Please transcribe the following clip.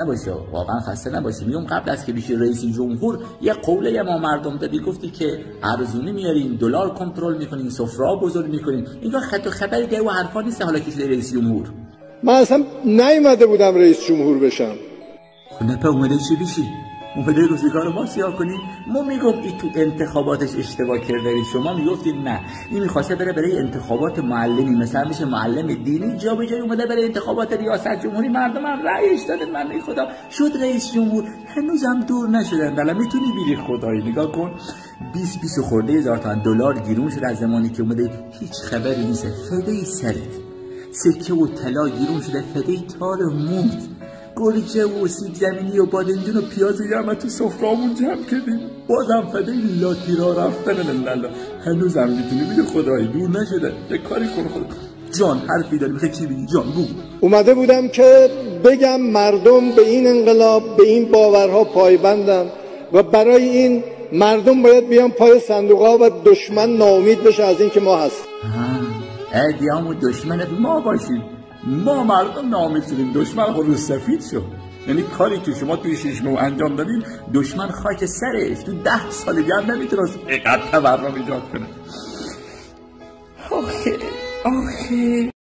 نباشه، واقعا خسته نباشی. میگم قبل از که بشی رئیس جمهور یه قوله ما مردم دادی، گفتی که ارزونی میارین، دلار کنترل میکنین، سفره بزرگ میکنین. اینجا خط و خبری ده و حرفا نیست. حالا که شده رئیس جمهور، من اصلا نیومده بودم رئیس جمهور بشم. خب نه اومده چی بشی؟ اومده روزگار ما سیاه کنی؟ ما میگم این تو انتخاباتش اشتباه کرده. شما میگفتید نه، این میخواسته بره برای انتخابات معلمی، مثلا میشه معلم دینی، جا به جای اومده برای انتخابات ریاست جمهوری. مردم هم رأیش دادن، من خدا شد رئیس جمهور. هنوزم دور نشدن. بالا میتونی بیری خدایی نگاه کن، 20 خورده هزار تومان دلار گیرون شده از زمانی که اومده. هیچ خبری نیست. فدای سرت، سکه و طلا گیرون شده، فدای تار موت، گوریچه و سیب زمینی و بادمجون و پیاز هم تو سفره‌مون جمع کردیم. بازم فدای لاتی را رفتن. لالا هنوزم میتونی بیده خدایی دور نشده. یه کاری کن خدا. جان حرفی داری میخوای چی بگی؟ جان بگو. اومده بودم که بگم مردم به این انقلاب، به این باورها پایبندن و برای این مردم باید بیان پای صندوق‌ها و دشمن ناامید بشه از این که ما هستیم. ادیام و دشمنت ما باشیم. ما مردم ناامید شدیم، دشمن رو سفید شد. یعنی کاری که شما توی 6 ماه انجام دادین، دشمن خاک سرش تو 10 سال دیگه هم نمیتونست اینقدر تورم ایجاد کنه. آخه